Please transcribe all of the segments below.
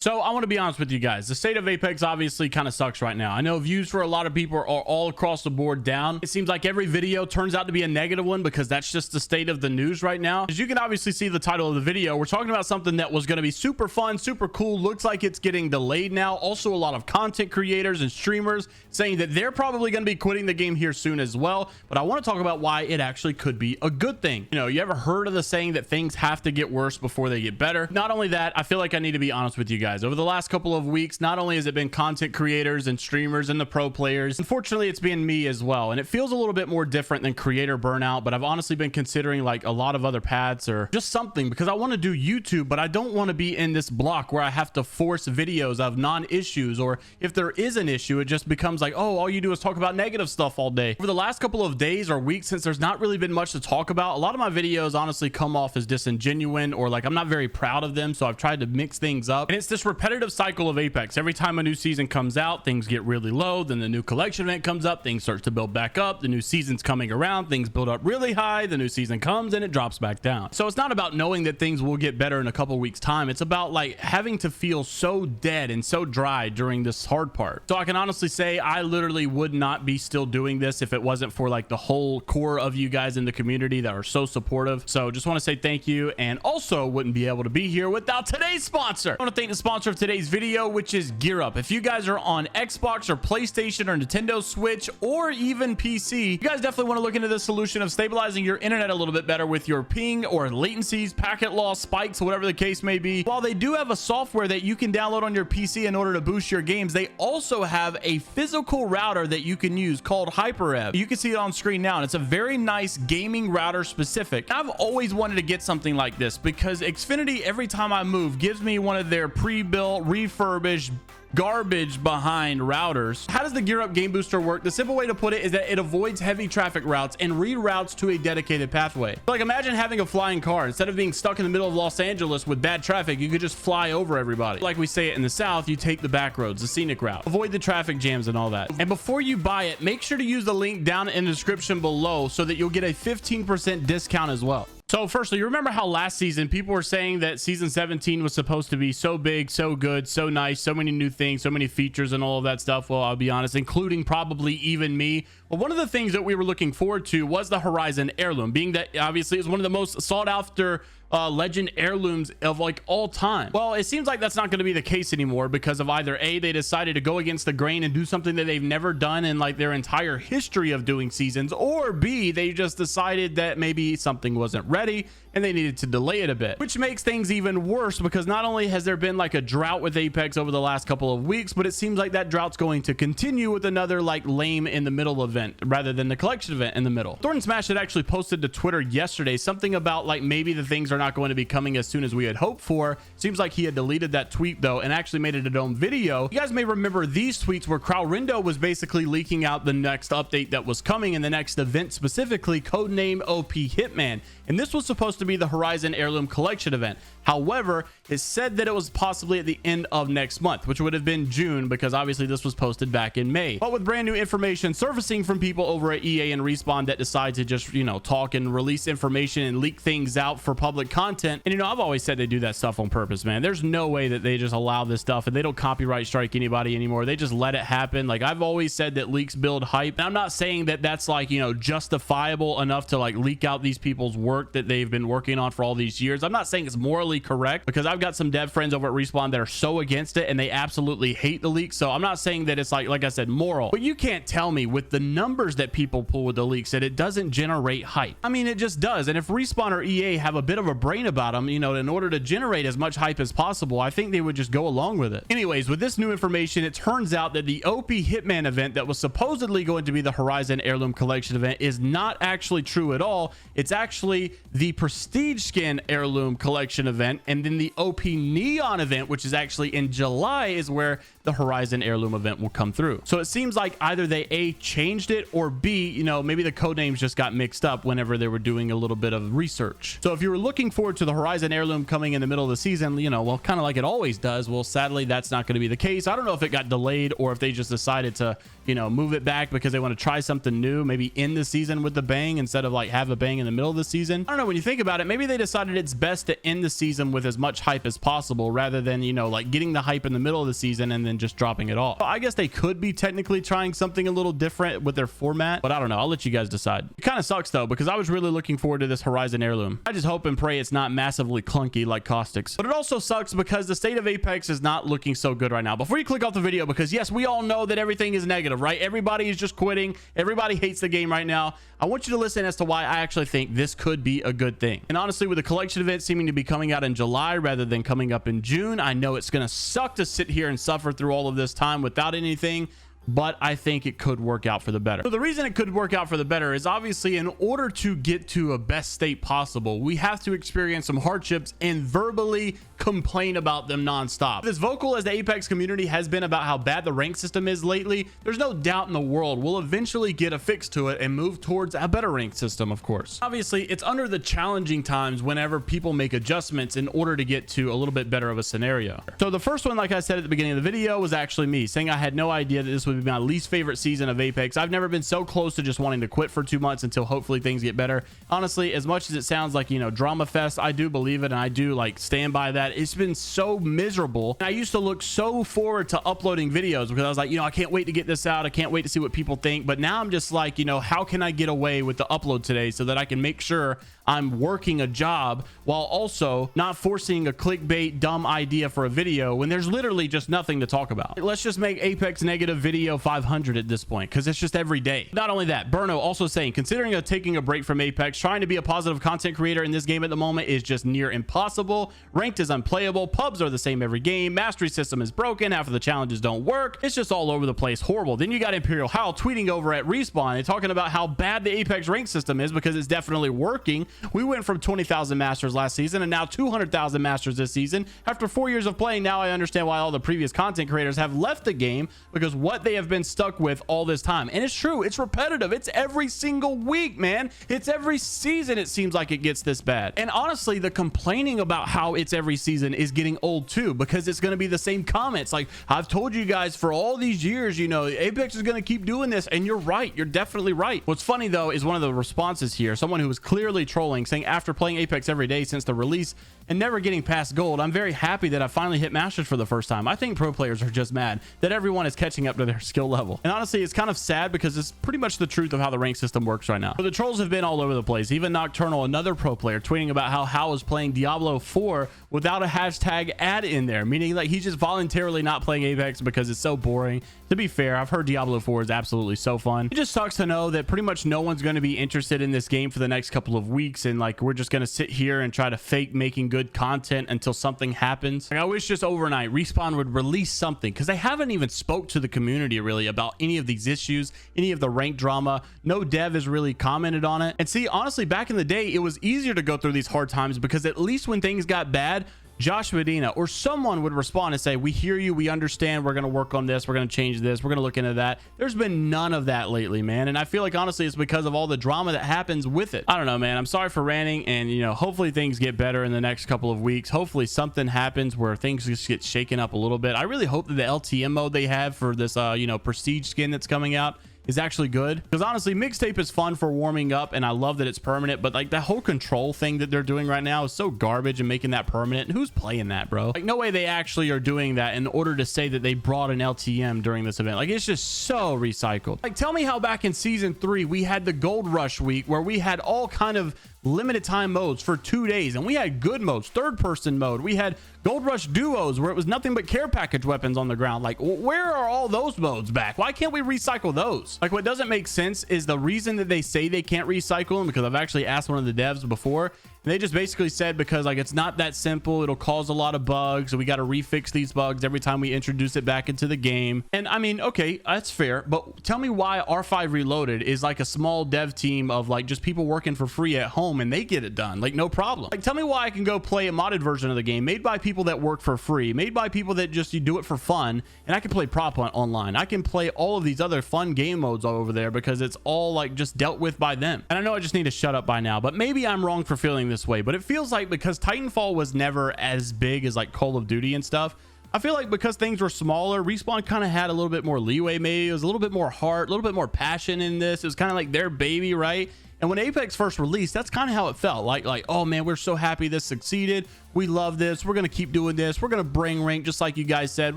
So I want to be honest with you guys. The state of Apex obviously kind of sucks right now. I know views for a lot of people are all across the board down. It seems like every video turns out to be a negative one because that's just the state of the news right now. As you can obviously see the title of the video, we're talking about something that was going to be super fun, super cool. Looks like it's getting delayed now. Also, a lot of content creators and streamers saying that they're probably going to be quitting the game here soon as well. But I want to talk about why it actually could be a good thing. You know, you ever heard of the saying that things have to get worse before they get better? Not only that, I feel like I need to be honest with you guys. Over the last couple of weeks, not only has it been content creators and streamers and the pro players, unfortunately it's been me as well, and it feels a little bit more different than creator burnout. But I've honestly been considering like a lot of other paths or just something, because I want to do YouTube, but I don't want to be in this block where I have to force videos of non-issues, or if there is an issue, it just becomes like, oh, all you do is talk about negative stuff all day. Over the last couple of days or weeks, since there's not really been much to talk about, a lot of my videos honestly come off as disingenuous, or like I'm not very proud of them, so I've tried to mix things up. And it's this repetitive cycle of Apex. Every time a new season comes out, things get really low, then the new collection event comes up, things start to build back up, the new season's coming around, things build up really high, the new season comes and it drops back down. So it's not about knowing that things will get better in a couple weeks time. It's about like having to feel so dead and so dry during this hard part. So I can honestly say I literally would not be still doing this if it wasn't for like the whole core of you guys in the community that are so supportive. So just want to say thank you, and also wouldn't be able to be here without today's sponsor. I want to thank the sponsor of today's video, which is GearUp. If you guys are on Xbox or PlayStation or Nintendo Switch or even PC, you guys definitely want to look into the solution of stabilizing your internet a little bit better with your ping or latencies, packet loss, spikes, whatever the case may be. While they do have a software that you can download on your PC in order to boost your games, they also have a physical router that you can use called HYPEREV. You can see it on screen now, and it's a very nice gaming router specific. I've always wanted to get something like this because Xfinity, every time I move, gives me one of their pre-built, refurbished, garbage behind routers. How does the GearUp game booster work? The simple way to put it is that it avoids heavy traffic routes and reroutes to a dedicated pathway. Like imagine having a flying car. Instead of being stuck in the middle of Los Angeles with bad traffic, you could just fly over everybody. Like we say it in the South, you take the back roads, the scenic route, avoid the traffic jams and all that. And before you buy it, make sure to use the link down in the description below so that you'll get a 15% discount as well. So firstly, you remember how last season people were saying that season 17 was supposed to be so big, so good, so nice, so many new things, so many features and all of that stuff? Well, I'll be honest, including probably even me. Well, one of the things that we were looking forward to was the Horizon heirloom, being that obviously is one of the most sought after legend heirlooms of like all time. Well, it seems like that's not going to be the case anymore because of either A, they decided to go against the grain and do something that they've never done in like their entire history of doing seasons, or B, they just decided that maybe something wasn't ready and they needed to delay it a bit, which makes things even worse because not only has there been like a drought with Apex over the last couple of weeks, but it seems like that drought's going to continue with another like lame in the middle event rather than the collection event in the middle. Thornton Smash had actually posted to Twitter yesterday something about like maybe the things are not going to be coming as soon as we had hoped for. Seems like he had deleted that tweet though and actually made it a own video. You guys may remember these tweets where Crowrindo was basically leaking out the next update that was coming in the next event, specifically codename OP Hitman, and this was supposed to be the Horizon Heirloom Collection event. However, it said that it was possibly at the end of next month, which would have been June because obviously this was posted back in May. But with brand new information surfacing from people over at EA and Respawn that decide to just, you know, talk and release information and leak things out for public content. And, you know, I've always said they do that stuff on purpose, man. There's no way that they just allow this stuff and they don't copyright strike anybody anymore. They just let it happen. Like I've always said that leaks build hype. And I'm not saying that that's like, you know, justifiable enough to like leak out these people's work that they've been working on for all these years. I'm not saying it's morally correct because I've got some dev friends over at Respawn that are so against it and they absolutely hate the leaks. So I'm not saying that it's like I said, moral, but you can't tell me with the numbers that people pull with the leaks that it doesn't generate hype. I mean, it just does. And if Respawn or EA have a bit of a brain about them, you know, in order to generate as much hype as possible, I think they would just go along with it. Anyways, with this new information, it turns out that the OP Hitman event that was supposedly going to be the Horizon Heirloom Collection event is not actually true at all. It's actually the Prestige Skin Heirloom Collection event, and then the OP Neon event, which is actually in July, is where the Horizon Heirloom event will come through. So it seems like either they A, changed it, or B, you know, maybe the code names just got mixed up whenever they were doing a little bit of research. So if you were looking forward to the Horizon Heirloom coming in the middle of the season, you know, well, kind of like it always does, well, sadly, that's not going to be the case. I don't know if it got delayed or if they just decided to, you know, move it back because they want to try something new, maybe end the season with the bang instead of like have a bang in the middle of the season. I don't know, when you think about it, maybe they decided it's best to end the season season with as much hype as possible rather than, you know, like getting the hype in the middle of the season and then just dropping it off. So I guess they could be technically trying something a little different with their format, but I don't know. I'll let you guys decide. It kind of sucks though, because I was really looking forward to this Horizon heirloom. I just hope and pray it's not massively clunky like Caustic's. But it also sucks because the state of Apex is not looking so good right now. Before you click off the video, because yes, we all know that everything is negative, right? Everybody is just quitting. Everybody hates the game right now. I want you to listen as to why I actually think this could be a good thing. And honestly, with the collection event seeming to be coming out in July rather than coming up in June, I know it's going to suck to sit here and suffer through all of this time without anything, but I think it could work out for the better. So the reason it could work out for the better is obviously in order to get to a best state possible, we have to experience some hardships and verbally complain about them nonstop. As vocal as the Apex community has been about how bad the rank system is lately, there's no doubt in the world we'll eventually get a fix to it and move towards a better rank system, of course. Obviously, it's under the challenging times whenever people make adjustments in order to get to a little bit better of a scenario. So the first one, like I said at the beginning of the video, was actually me saying I had no idea that this would be my least favorite season of Apex. I've never been so close to just wanting to quit for 2 months until hopefully things get better. Honestly, as much as it sounds like, you know, drama fest, I do believe it and I do like stand by that. It's been so miserable. And I used to look so forward to uploading videos because I was like, you know, I can't wait to get this out. I can't wait to see what people think. But now I'm just like, you know, how can I get away with the upload today so that I can make sure I'm working a job while also not forcing a clickbait dumb idea for a video when there's literally just nothing to talk about. Let's just make Apex negative video 500 at this point because it's just every day. Not only that, Burno also saying, considering taking a break from Apex, trying to be a positive content creator in this game at the moment is just near impossible. Ranked is unplayable. Pubs are the same every game. Mastery system is broken. Half of the challenges don't work. It's just all over the place. Horrible. Then you got Imperial Howl tweeting over at Respawn and talking about how bad the Apex rank system is because it's definitely working. We went from 20,000 masters last season and now 200,000 masters this season. After 4 years of playing, now I understand why all the previous content creators have left the game, because what they have been stuck with all this time. And it's true, it's repetitive. It's every single week, man. It's every season it seems like it gets this bad. And honestly, the complaining about how it's every season is getting old too, because it's going to be the same comments. Like, I've told you guys for all these years, you know, Apex is going to keep doing this, and you're right. You're definitely right. What's funny though is one of the responses here, someone who was clearly trolling, saying, after playing Apex every day since the release and never getting past gold, I'm very happy that I finally hit masters for the first time. I think pro players are just mad that everyone is catching up to their skill level. And honestly, it's kind of sad because it's pretty much the truth of how the rank system works right now. So the trolls have been all over the place. Even Nocturnal, another pro player, tweeting about how is playing Diablo 4 without a hashtag ad in there, meaning like he's just voluntarily not playing Apex because it's so boring. To be fair, I've heard Diablo 4 is absolutely so fun. It just sucks to know that pretty much no one's going to be interested in this game for the next couple of weeks, and like we're just going to sit here and try to fake making good content until something happens. Like, I wish just overnight Respawn would release something, because they haven't even spoke to the community really about any of these issues, any of the rank drama. No dev has really commented on it. And see, honestly, back in the day, it was easier to go through these hard times because at least when things got bad, Josh Medina or someone would respond and say, we hear you, we understand, we're going to work on this, we're going to change this, we're going to look into that. There's been none of that lately, man. And I feel like honestly it's because of all the drama that happens with it. I don't know, man. I'm sorry for ranting, and you know, hopefully things get better in the next couple of weeks. Hopefully something happens where things just get shaken up a little bit. I really hope that the LTM mode they have for this you know, prestige skin that's coming out is actually good, because honestly mixtape is fun for warming up and I love that it's permanent, but like the whole control thing that they're doing right now is so garbage and making that permanent. And who's playing that, bro? Like, no way they actually are doing that in order to say that they brought an LTM during this event. Like, it's just so recycled. Like, tell me how back in season 3 we had the gold rush week where we had all kind of limited time modes for 2 days, and we had good modes, third person mode, we had gold rush duos where it was nothing but care package weapons on the ground. Like, where are all those modes back? Why can't we recycle those? Like, what doesn't make sense is the reason that they say they can't recycle them, because I've actually asked one of the devs before, and they just basically said because like it's not that simple, it'll cause a lot of bugs, so we got to refix these bugs every time we introduce it back into the game. And I mean, okay, that's fair, but tell me why R5 Reloaded is like a small dev team of like just people working for free at home and they get it done, like no problem. Like, tell me why I can go play a modded version of the game made by people that work for free, made by people that just you do it for fun, and I can play prop online. I can play all of these other fun game modes all over there because it's all like just dealt with by them. And I know I just need to shut up by now, but maybe I'm wrong for feeling this way, but it feels like because Titanfall was never as big as like Call of Duty and stuff, I feel like because things were smaller, Respawn kind of had a little bit more leeway. Maybe it was a little bit more heart, a little bit more passion in this. It was kind of like their baby, right? And when Apex first released, that's kind of how it felt. Like, oh man, we're so happy this succeeded. We love this. We're going to keep doing this. We're going to bring rank just like you guys said.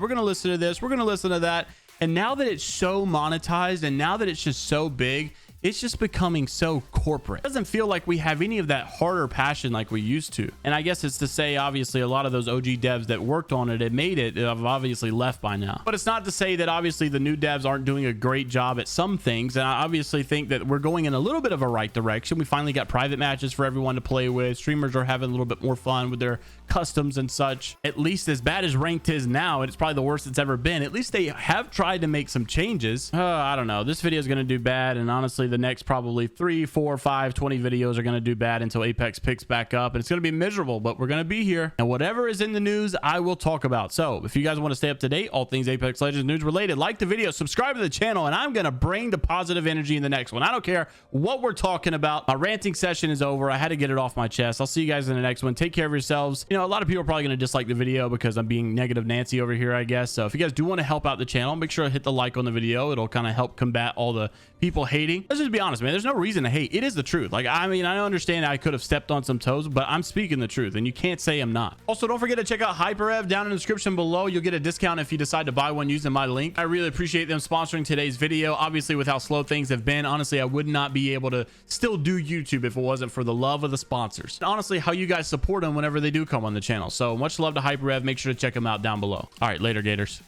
We're going to listen to this. We're going to listen to that. And now that it's so monetized and now that it's just so big, it's just becoming so corporate. It doesn't feel like we have any of that harder passion like we used to. And I guess it's to say, obviously, a lot of those OG devs that worked on it and made it have obviously left by now. But it's not to say that obviously the new devs aren't doing a great job at some things. And I obviously think that we're going in a little bit of a right direction. We finally got private matches for everyone to play with. Streamers are having a little bit more fun with their customs and such. At least as bad as ranked is now, and it's probably the worst it's ever been, at least they have tried to make some changes. I don't know. This video is going to do bad. And honestly, the next probably 3, 4, 5, 20 videos are going to do bad until Apex picks back up, and it's going to be miserable, but we're going to be here, and whatever is in the news I will talk about. So if you guys want to stay up to date, all things Apex Legends news related, like the video, subscribe to the channel, and I'm going to bring the positive energy in the next one. I don't care what we're talking about. My ranting session is over. I had to get it off my chest. I'll see you guys in the next one. Take care of yourselves. You know, a lot of people are probably going to dislike the video because I'm being negative Nancy over here, I guess. So if you guys do want to help out the channel, make sure to hit the like on the video. It'll kind of help combat all the people hating. Let's just be honest, man. There's no reason to hate. It is the truth. Like, I mean, I understand I could have stepped on some toes, but I'm speaking the truth, and you can't say I'm not. Also, don't forget to check out HYPEREV down in the description below. You'll get a discount if you decide to buy one using my link. I really appreciate them sponsoring today's video. Obviously, with how slow things have been, honestly, I would not be able to still do YouTube if it wasn't for the love of the sponsors. And honestly, how you guys support them whenever they do come on the channel. So much love to HYPEREV. Make sure to check them out down below. All right, later, Gators.